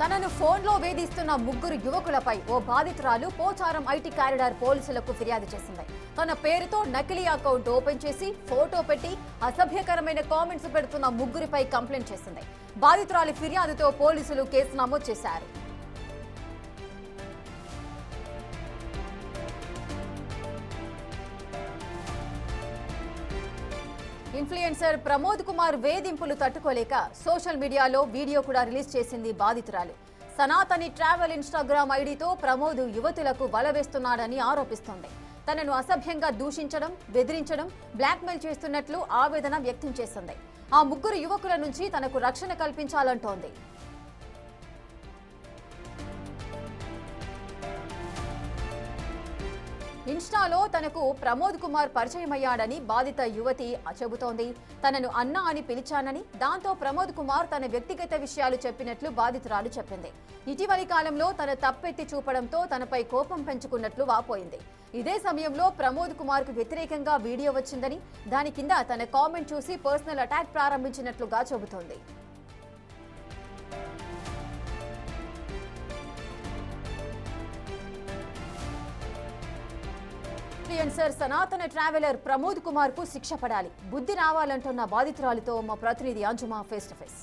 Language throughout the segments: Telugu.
తనను ఫోన్లో వేధిస్తున్న ముగ్గురు యువకులపై ఓ బాధితురాలు పోచారం ఐటీ కారిడార్ పోలీసులకు ఫిర్యాదు చేసింది. తన పేరుతో నకిలీ అకౌంట్ ఓపెన్ చేసి ఫోటో పెట్టి అసభ్యకరమైన కామెంట్స్ పెడుతున్న ముగ్గురిపై కంప్లైంట్ చేసింది. బాధితురాలి ఫిర్యాదుతో పోలీసులు కేసు నమోదు చేశారు. ఇన్ఫ్లుయెన్సర్ ప్రమోద్ కుమార్ వేధింపులు తట్టుకోలేక సోషల్ మీడియాలో వీడియో కూడా రిలీజ్ చేసింది బాధితురాలు. సనాతని ట్రావెల్ ఇన్స్టాగ్రామ్ ఐడితో ప్రమోద్ యువతులకు వల వేస్తున్నాడని ఆరోపిస్తోంది. తనను అసభ్యంగా దూషించడం, బెదిరించడం, బ్లాక్మెయిల్ చేస్తున్నట్లు ఆవేదన వ్యక్తం చేసింది. ఆ ముగ్గురు యువకుల నుంచి తనకు రక్షణ కల్పించాలంటోంది. ఇన్స్టాలో తనకు ప్రమోద్ కుమార్ పరిచయమయ్యాడని బాధిత యువతి చెబుతోంది. తనను అన్న అని పిలిచానని, దాంతో ప్రమోద్ కుమార్ తన వ్యక్తిగత విషయాలు చెప్పినట్లు బాధితురాలు చెప్పింది. ఇటీవలి కాలంలో తన తప్పెత్తి చూపడంతో తనపై కోపం పెంచుకున్నట్లు వాపోయింది. ఇదే సమయంలో ప్రమోద్ కుమార్ కు వ్యతిరేకంగా వీడియో వచ్చిందని, దాని కింద తన కామెంట్ చూసి పర్సనల్ అటాక్ ప్రారంభించినట్లుగా చెబుతోంది. ఇన్ఫ్లుయెన్సర్ సనాతన ట్రావెలర్ ప్రమోద్ కుమార్ కు శిక్ష పడాలి, బుద్ధి రావాలంటున్న బాధితురాలితో మా ప్రతినిధి అంజుమా ఫేస్ టు ఫేస్.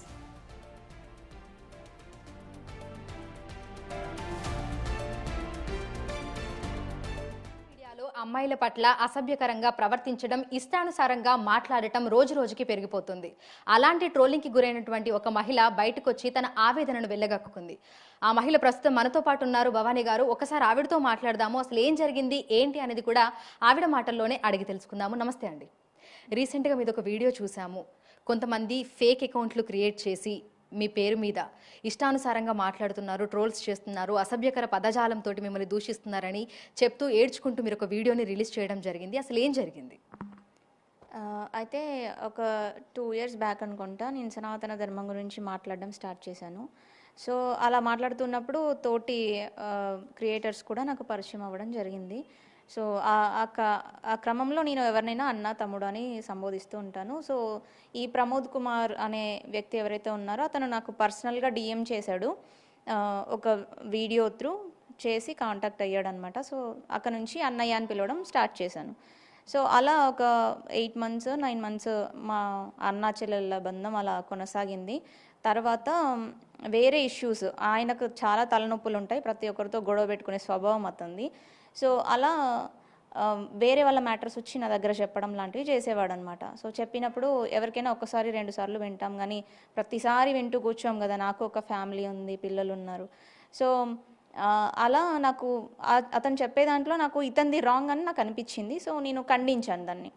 అమ్మాయిల పట్ల అసభ్యకరంగా ప్రవర్తించడం, ఇష్టానుసారంగా మాట్లాడటం రోజు రోజుకి పెరిగిపోతుంది. అలాంటి ట్రోలింగ్కి గురైనటువంటి ఒక మహిళ బయటకు వచ్చి తన ఆవేదనను వెళ్ళగక్కుంది. ఆ మహిళ ప్రస్తుతం మనతో పాటు ఉన్నారు భవానీ గారు. ఒకసారి ఆవిడతో మాట్లాడదాము, అసలు ఏం జరిగింది ఏంటి అనేది కూడా ఆవిడ మాటల్లోనే అడిగి తెలుసుకుందాము. నమస్తే అండి. రీసెంట్గా మీద ఒక వీడియో చూసాము. కొంతమంది ఫేక్ అకౌంట్లు క్రియేట్ చేసి మీ పేరు మీద ఇష్టానుసారంగా మాట్లాడుతున్నారు, ట్రోల్స్ చేస్తున్నారు, అసభ్యకర పదజాలంతో మిమ్మల్ని దూషిస్తున్నారని చెప్తూ ఏడ్చుకుంటూ మీరు ఒక వీడియోని రిలీజ్ చేయడం జరిగింది. అసలు ఏం జరిగింది? అయితే ఒక 2 years బ్యాక్ అనుకుంటా నేను సనాతన ధర్మం గురించి మాట్లాడడం స్టార్ట్ చేశాను. సో అలా మాట్లాడుతున్నప్పుడు తోటి క్రియేటర్స్ కూడా నాకు పరిచయం అవ్వడం జరిగింది. సో ఆ క్రమంలో నేను ఎవరినైనా అన్న, తమ్ముడు అని సంబోధిస్తూ ఉంటాను. సో ఈ ప్రమోద్ కుమార్ అనే వ్యక్తి ఎవరైతే ఉన్నారో అతను నాకు పర్సనల్గా DM చేశాడు. ఒక వీడియో త్రూ చేసి కాంటాక్ట్ అయ్యాడనమాట. సో అక్కడ నుంచి అన్నయ్య అని పిలవడం స్టార్ట్ చేశాను. సో అలా ఒక 8 months 9 months మా అన్నా చెల్లెళ్ళ బంధం అలా కొనసాగింది. తర్వాత వేరే ఇష్యూస్, ఆయనకు చాలా తలనొప్పులు ఉంటాయి, ప్రతి ఒక్కరితో గొడవ పెట్టుకునే స్వభావం అతనిది. సో అలా వేరే వాళ్ళ మ్యాటర్స్ వచ్చి నా దగ్గర చెప్పడం లాంటివి చేసేవాడు అనమాట. సో చెప్పినప్పుడు ఎవరికైనా ఒకసారి 2 సార్లు వింటాం, కానీ ప్రతిసారి వింటూ కూర్చోం కదా. నాకు ఒక ఫ్యామిలీ ఉంది, పిల్లలు ఉన్నారు. సో అలా నాకు అతను చెప్పే దాంట్లో నాకు ఇతనిది రాంగ్ అని నాకు అనిపించింది. సో నేను ఖండించాను దాన్ని.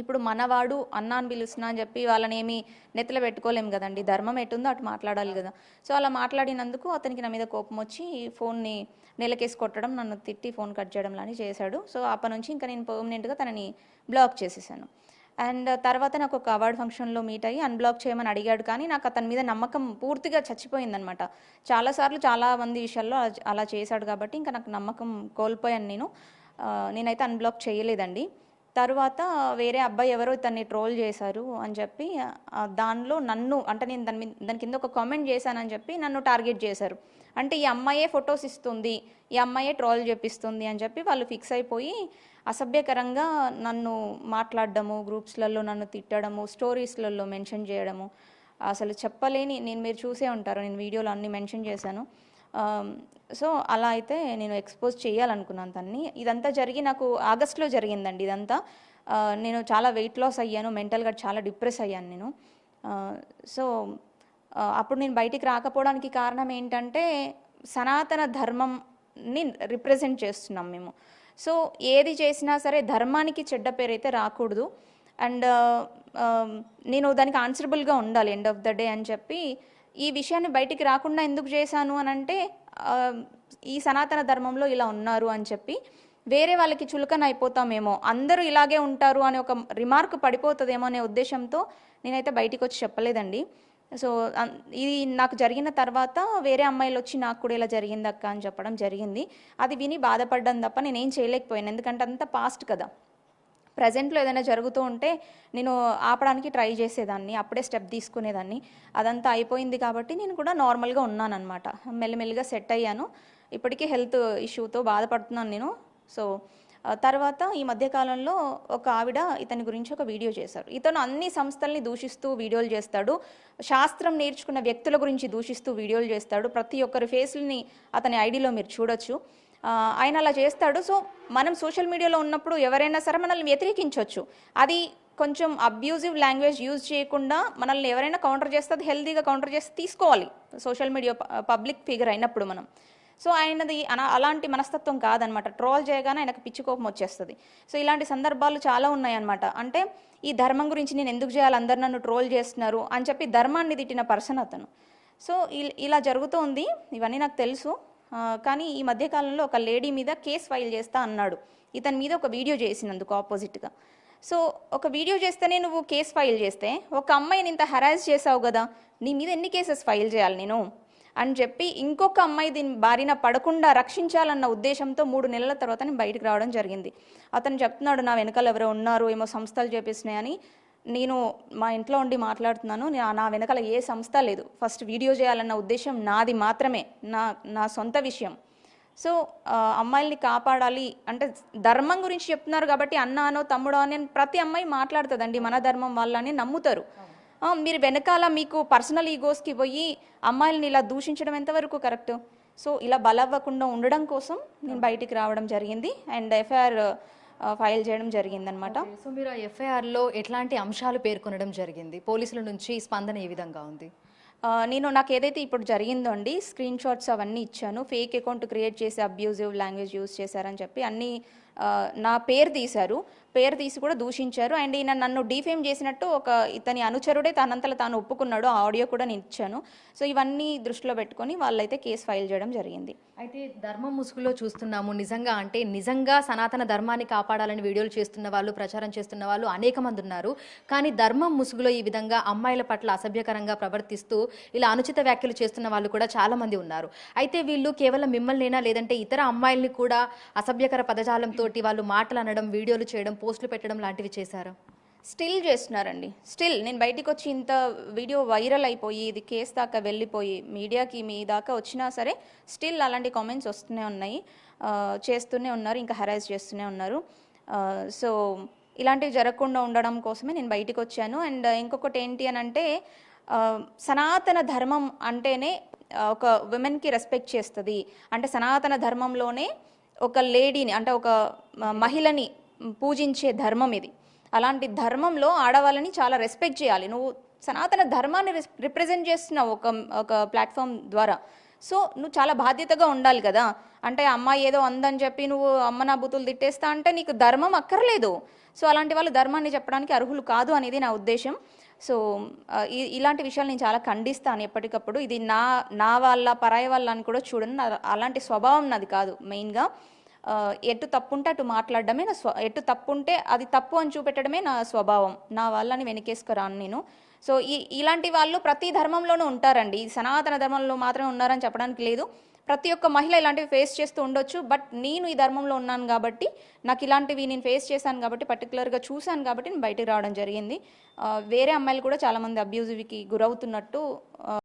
ఇప్పుడు మనవాడు అన్న అని పిలుస్తున్నా అని చెప్పి వాళ్ళని ఏమి నెత్తలో పెట్టుకోలేము కదండి. ధర్మం ఎటుందో అటు మాట్లాడాలి కదా. సో అలా మాట్లాడినందుకు అతనికి నా మీద కోపం వచ్చి ఫోన్ని నెలకేసి కొట్టడం, నన్ను తిట్టి ఫోన్ కట్ చేయడం లాంటివి చేశాడు. సో అప్పటి నుంచి ఇంకా నేను పర్మనెంట్గా తనని బ్లాక్ చేసేసాను. అండ్ తర్వాత నాకు ఒక అవార్డ్ ఫంక్షన్లో మీట్ అయ్యి అన్బ్లాక్ చేయమని అడిగాడు, కానీ నాకు అతని మీద నమ్మకం పూర్తిగా చచ్చిపోయిందనమాట. చాలాసార్లు చాలా మంది విషయాల్లో అలా చేశాడు కాబట్టి ఇంకా నాకు నమ్మకం కోల్పోయాను. నేనైతే అన్బ్లాక్ చేయలేదండి. తర్వాత వేరే అబ్బాయి ఎవరో తన్ని ట్రోల్ చేశారు అని చెప్పి దానిలో నన్ను, అంటే నేను దాని కింద ఒక కామెంట్ చేశానని చెప్పి నన్ను టార్గెట్ చేశారు. అంటే ఈ అమ్మాయే ఫొటోస్ ఇస్తుంది, ఈ అమ్మాయే ట్రోల్ చేపిస్తుంది అని చెప్పి వాళ్ళు ఫిక్స్ అయిపోయి అసభ్యకరంగా నన్ను మాట్లాడడము, గ్రూప్స్లలో నన్ను తిట్టడము, స్టోరీస్లలో మెన్షన్ చేయడము, అసలు చెప్పలేని, మీరు చూసే ఉంటారు, నేను వీడియోలో అన్నీ మెన్షన్ చేశాను. సో అలా అయితే నేను ఎక్స్పోజ్ చేయాలనుకున్నాను తన్ని. ఇదంతా జరిగి నాకు ఆగస్ట్లో జరిగిందండి ఇదంతా. నేను చాలా వెయిట్ లాస్ అయ్యాను, మెంటల్గా చాలా డిప్రెస్ అయ్యాను నేను. సో అప్పుడు నేను బయటికి రాకపోవడానికి కారణం ఏంటంటే సనాతన ధర్మంని రిప్రజెంట్ చేస్తున్నాం మేము. సో ఏది చేసినా సరే ధర్మానికి చెడ్డ పేరు అయితే రాకూడదు. అండ్ నేను దానికి ఆన్సరబుల్గా ఉండాలి ఎండ్ ఆఫ్ ద డే అని చెప్పి ఈ విషయాన్ని బయటికి రాకుండా ఎందుకు చేశాను అని అంటే, ఈ సనాతన ధర్మంలో ఇలా ఉన్నారు అని చెప్పి వేరే వాళ్ళకి చులకన అయిపోతామేమో, అందరూ ఇలాగే ఉంటారు అని ఒక రిమార్క్ పడిపోతుందేమో అనే ఉద్దేశంతో నేనైతే బయటికి వచ్చి చెప్పలేదండి. సో ఇది నాకు జరిగిన తర్వాత వేరే అమ్మాయిలు వచ్చి నాకు కూడా ఇలా జరిగింది అక్క అని చెప్పడం జరిగింది. అది విని బాధపడ్డాను తప్ప నేనేం చేయలేకపోయాను, ఎందుకంటే అంత పాస్ట్ కదా. ప్రజెంట్లో ఏదైనా జరుగుతూ ఉంటే నేను ఆపడానికి ట్రై చేసేదాన్ని, అప్పుడే స్టెప్ తీసుకునేదాన్ని. అదంతా అయిపోయింది కాబట్టి నేను కూడా నార్మల్గా ఉన్నానన్నమాట. మెల్లిమెల్లిగా సెట్ అయ్యాను. ఇప్పటికీ హెల్త్ ఇష్యూతో బాధపడుతున్నాను నేను. సో తర్వాత ఈ మధ్యకాలంలో ఒక ఆవిడ ఇతని గురించి ఒక వీడియో చేశారు. ఇతను అన్ని సంస్థల్ని దూషిస్తూ వీడియోలు చేస్తాడు, శాస్త్రం నేర్చుకున్న వ్యక్తుల గురించి దూషిస్తూ వీడియోలు చేస్తాడు. ప్రతి ఒక్కరి ఫేస్ని అతని ఐడిలో మీరు చూడొచ్చు. ఆయన అలా చేస్తాడు. సో మనం సోషల్ మీడియాలో ఉన్నప్పుడు ఎవరైనా సరే మనల్ని వ్యతిరేకించవచ్చు. అది కొంచెం అబ్యూజివ్ లాంగ్వేజ్ యూజ్ చేయకుండా మనల్ని ఎవరైనా కౌంటర్ చేస్తే అది హెల్తీగా కౌంటర్ చేసి తీసుకోవాలి. సోషల్ మీడియా పబ్లిక్ ఫిగర్ అయినప్పుడు మనం. సో ఆయనది అలాంటి మనస్తత్వం కాదనమాట. ట్రోల్ చేయగానే ఆయనకు పిచ్చి కోపం వచ్చేస్తుంది. సో ఇలాంటి సందర్భాలు చాలా ఉన్నాయన్నమాట. అంటే ఈ ధర్మం గురించి నేను ఎందుకు చేయాలి, అందరు నన్ను ట్రోల్ చేస్తున్నారు అని చెప్పి ధర్మాన్ని తిట్టిన పర్సన్ అతను. సో ఇలా జరుగుతూ ఉంది. ఇవన్నీ నాకు తెలుసు. కానీ ఈ మధ్యకాలంలో ఒక లేడీ మీద కేసు ఫైల్ చేస్తా అన్నాడు. ఇతని మీద ఒక వీడియో చేసినందుకు ఆపోజిట్గా. సో ఒక వీడియో చేస్తేనే నువ్వు కేసు ఫైల్ చేస్తే, ఒక అమ్మాయిని ఇంత హెరాస్ చేసావు కదా, నీ మీద ఎన్ని కేసెస్ ఫైల్ చేయాలి నేను అని చెప్పి ఇంకొక అమ్మాయి దీని బారిన పడకుండా రక్షించాలన్న ఉద్దేశంతో 3 నెలల తర్వాత నేను బయటకు రావడం జరిగింది. అతను చెప్తున్నాడు నా వెనకాల ఎవరో ఉన్నారు, ఏమో సంస్థలు చేపిస్తున్నాయని. నేను మా ఇంట్లో ఉండి మాట్లాడుతున్నాను. నా వెనకాల ఏ సంస్థ లేదు. ఫస్ట్ వీడియో చేయాలన్న ఉద్దేశం నాది మాత్రమే, నా సొంత విషయం. సో అమ్మాయిల్ని కాపాడాలి అంటే ధర్మం గురించి చెప్తున్నారు కాబట్టి అన్నానో తమ్ముడో అని ప్రతి అమ్మాయి మాట్లాడుతుందండి. మన ధర్మం వాళ్ళని నమ్ముతారు. మీరు వెనకాల మీకు పర్సనల్ ఈగోస్కి పోయి అమ్మాయిల్ని ఇలా దూషించడం ఎంతవరకు కరెక్ట్? సో ఇలా బలవ్వకుండా ఉండడం కోసం నేను బయటికి రావడం జరిగింది అండ్ ఎఫ్ఐఆర్ ఫైల్ చేయడం జరిగిందనమాట. సో మీరు ఆ ఎఫ్ఐఆర్లో ఎట్లాంటి అంశాలు పేర్కొనడం జరిగింది? పోలీసుల నుంచి స్పందన ఏ విధంగా ఉంది? నాకు ఏదైతే ఇప్పుడు జరిగిందో అండి, స్క్రీన్ షాట్స్ అవన్నీ ఇచ్చాను. ఫేక్ అకౌంట్ క్రియేట్ చేసి అబ్యూజివ్ లాంగ్వేజ్ యూజ్ చేశారని చెప్పి అన్నీ నా పేరు తీశారు. పేరు తీసి కూడా దూషించారు. అండ్ ఈయన నన్ను డిఫేమ్ చేసినట్టు ఇతని అనుచరుడే తనంతలో తాను ఒప్పుకున్నాడు. ఆ ఆడియో కూడా నేను ఇచ్చాను. సో ఇవన్నీ దృష్టిలో పెట్టుకొని వాళ్ళైతే కేసు ఫైల్ చేయడం జరిగింది. అయితే ధర్మం ముసుగులో చూస్తున్నాము. నిజంగా సనాతన ధర్మాన్ని కాపాడాలని వీడియోలు చేస్తున్న వాళ్ళు, ప్రచారం చేస్తున్న వాళ్ళు అనేక మంది ఉన్నారు. కానీ ధర్మం ముసుగులో ఈ విధంగా అమ్మాయిల పట్ల అసభ్యకరంగా ప్రవర్తిస్తూ ఇలా అనుచిత వ్యాఖ్యలు చేస్తున్న వాళ్ళు కూడా చాలా మంది ఉన్నారు. అయితే వీళ్ళు కేవలం మిమ్మల్నేనా లేదంటే ఇతర అమ్మాయిల్ని కూడా అసభ్యకర పదజాలంతో వాళ్ళు మాటలు అనడం, వీడియోలు చేయడం, పోస్టులు పెట్టడం లాంటివి చేశారు? స్టిల్ చేస్తున్నారండి. స్టిల్ నేను బయటికి వచ్చి ఇంత వీడియో వైరల్ అయిపోయి ఇది కేసు దాకా వెళ్ళిపోయి మీడియాకి మీ దాకా వచ్చినా సరే స్టిల్ అలాంటి కామెంట్స్ వస్తూనే ఉన్నాయి, చేస్తూనే ఉన్నారు, ఇంకా హెరాస్ చేస్తూనే ఉన్నారు. సో ఇలాంటివి జరగకుండా ఉండడం కోసమే నేను బయటికి వచ్చాను. అండ్ ఇంకొకటి ఏంటి అని అంటే సనాతన ధర్మం అంటేనే ఒక విమెన్కి రెస్పెక్ట్ చేస్తుంది. అంటే సనాతన ధర్మంలోనే ఒక లేడీని అంటే ఒక మహిళని పూజించే ధర్మం ఇది. అలాంటి ధర్మంలో ఆడవాళ్ళని చాలా రెస్పెక్ట్ చేయాలి. నువ్వు సనాతన ధర్మాన్ని రిప్రజెంట్ చేస్తున్నావు ఒక ప్లాట్ఫామ్ ద్వారా. సో నువ్వు చాలా బాధ్యతగా ఉండాలి కదా. అంటే అమ్మాయి ఏదో అందని చెప్పి నువ్వు అమ్మ నా బూతులు తిట్టేస్తా అంటే నీకు ధర్మం అక్కర్లేదు. సో అలాంటి వాళ్ళు ధర్మాన్ని చెప్పడానికి అర్హులు కాదు అనేది నా ఉద్దేశం. సో ఇలాంటి విషయాలు నేను చాలా ఖండిస్తాను ఎప్పటికప్పుడు. ఇది నా వాళ్ళ పరాయి వాళ్ళ అని కూడా చూడను. అలాంటి స్వభావం నాది కాదు. మెయిన్గా ఎటు తప్పుంటే అటు మాట్లాడడమే ఎటు తప్పుంటే అది తప్పు అని చూపెట్టడమే నా స్వభావం. నా వాళ్ళని వెనకేసుకురాను నేను. సో ఇలాంటి వాళ్ళు ప్రతి ధర్మంలోనూ ఉంటారండి. సనాతన ధర్మంలో మాత్రమే ఉన్నారని చెప్పడానికి లేదు. ప్రతి ఒక్క మహిళ ఇలాంటివి ఫేస్ చేస్తూ ఉండొచ్చు. బట్ నేను ఈ ధర్మంలో ఉన్నాను కాబట్టి, నాకు ఇలాంటివి నేను ఫేస్ చేశాను కాబట్టి, పర్టికులర్గా చూశాను కాబట్టి నేను బయటకు రావడం జరిగింది. వేరే అమ్మాయిలు కూడా చాలామంది అబ్యూజివ్కి గురవుతున్నట్టు